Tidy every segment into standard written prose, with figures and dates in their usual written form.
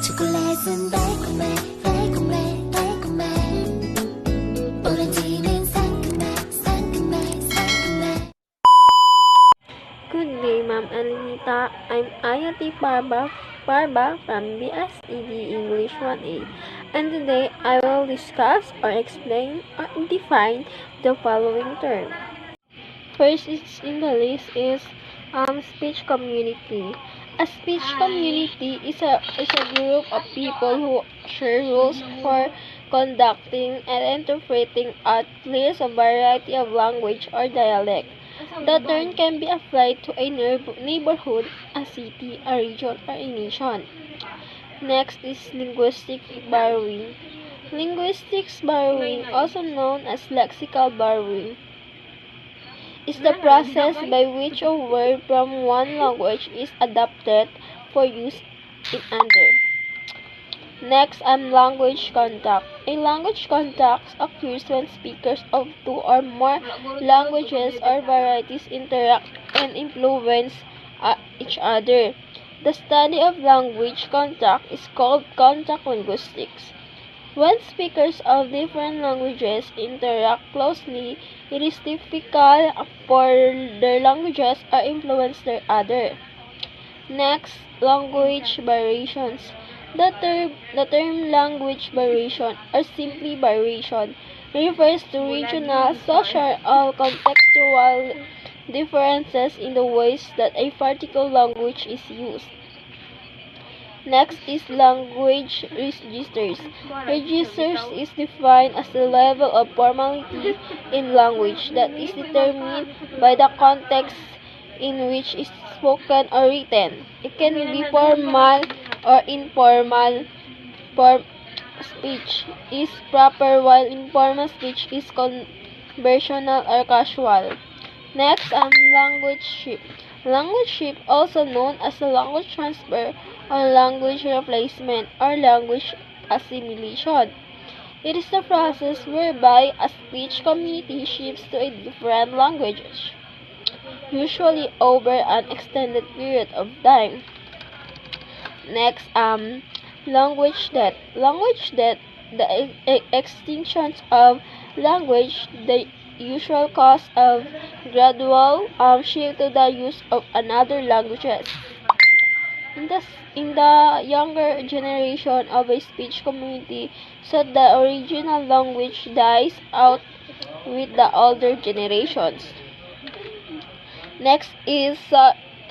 초콜릿은 달콤해 달콤해 달콤해 오렌지는 상큼해 상큼해 상큼해. Good day, Ma'am Alinita. I'm Ayati Parba from BSED English 1A, and today I will discuss or explain or define the following term. First in the list is speech community. A speech community is a group of people who share rules for conducting and interpreting at least a variety of language or dialect. The term can be applied to a neighborhood, a city, a region, or a nation. Next is linguistic borrowing. Linguistics borrowing, also known as lexical borrowing, is the process by which a word from one language is adapted for use in another. Next, language contact. A language contact occurs when speakers of two or more languages or varieties interact and influence each other. The study of language contact is called contact linguistics. When speakers of different languages interact closely, it is difficult for their languages to influence their other. Next, language variations. The term language variation, or simply variation, refers to regional, social, or contextual differences in the ways that a particular language is used. Next is language registers. Registers is defined as the level of formality in language that is determined by the context in which it is spoken or written. It can be formal or informal. Speech is proper while informal speech is conversational or casual. Next, language shift. Language shift, also known as a language transfer or language replacement or language assimilation. It is the process whereby a speech community shifts to a different language, usually over an extended period of time. Next, language death. Language death, the extinction of language, the usual cause of gradual shift to the use of another languages. In the younger generation of a speech community, so the original language dies out with the older generations. Next is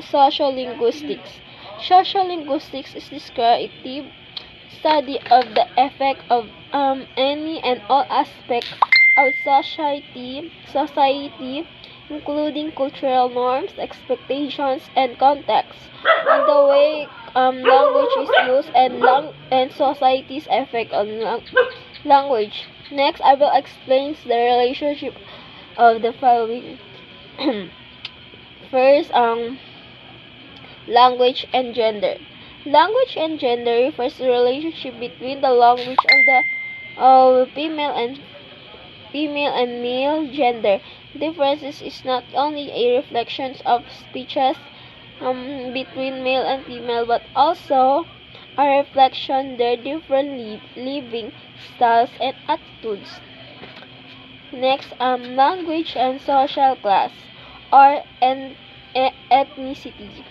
social linguistics. Social linguistics is descriptive study of the effect of any and all aspects of society, including cultural norms, expectations, and context, and the way language is used and society's effect on language. Next, I will explain the relationship of the following. First, language and gender. Language and gender refers to the relationship between the language of female and male gender. Differences is not only a reflection of speeches between male and female, but also a reflection their different living styles and attitudes. Next, language and social class or ethnicity.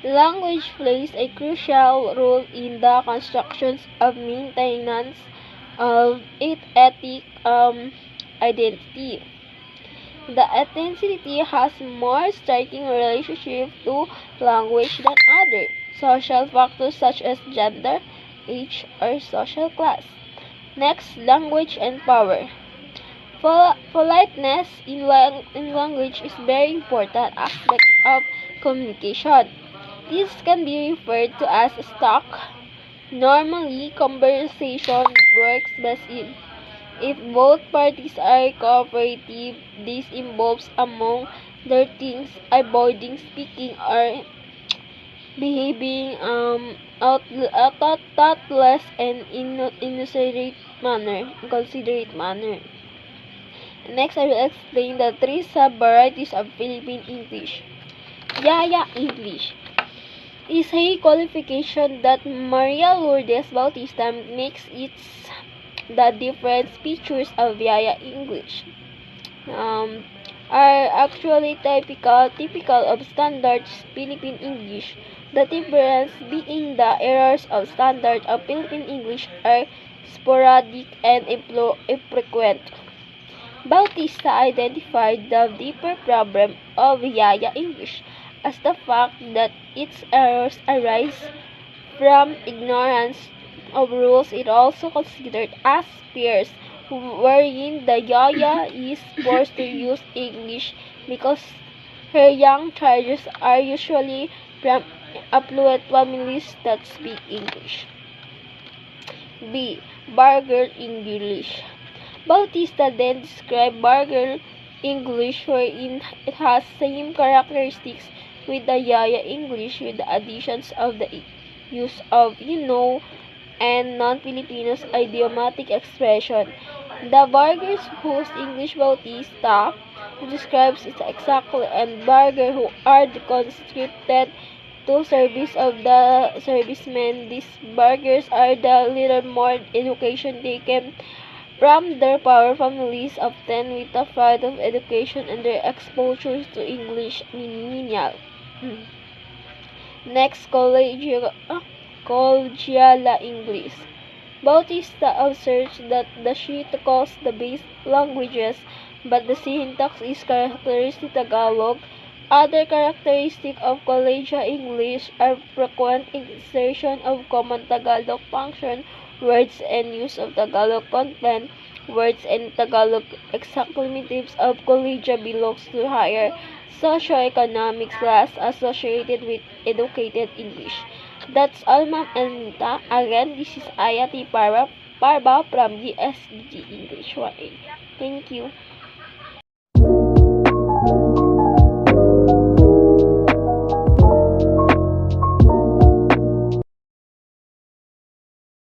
Language plays a crucial role in the construction of maintenance of ethnic identity. The ethnicity has more striking relationship to language than other social factors such as gender, age, or social class. Next, language and power. Politeness in language is very important aspect of communication. This can be referred to as stock. Normally, conversation works best if both parties are cooperative. This involves, among other things, avoiding speaking or behaving thoughtless and inconsiderate manner. Next, I will explain the three sub-varieties of Philippine English. Yaya English. is a qualification that Maria Lourdes Bautista makes it the different features of Yaya English um, are actually typical of standard Philippine English. The difference being the errors of standard of Philippine English are sporadic and infrequent. Bautista identified the deeper problem of Yaya English as the fact that its errors arise from ignorance of rules. It also considered as peers, wherein the Yaya is forced to use English because her young charges are usually from affluent families that speak English. B. Burger English. Bautista then described Burger English wherein it has same characteristics with the Yaya English with the additions of the use of and non-Filipinos idiomatic expression. The burghers whose English Bautista describes is exactly and burgher who are conscripted to service of the servicemen. These burghers are the little more education taken from their poor families, often with the pride of education and their exposure to English menial. Next, Collegiala English. Bautista observes that the she calls the base languages, but the syntax is characteristic Tagalog. Other characteristics of Collegial English are frequent insertion of common Tagalog function words and use of Tagalog content words and Tagalog exactlimatives of Collegia belongs to higher socioeconomic class associated with educated English. That's all, Ma'am Elnita. Again, this is Ayati Parba from GSEG English 1A. Thank you.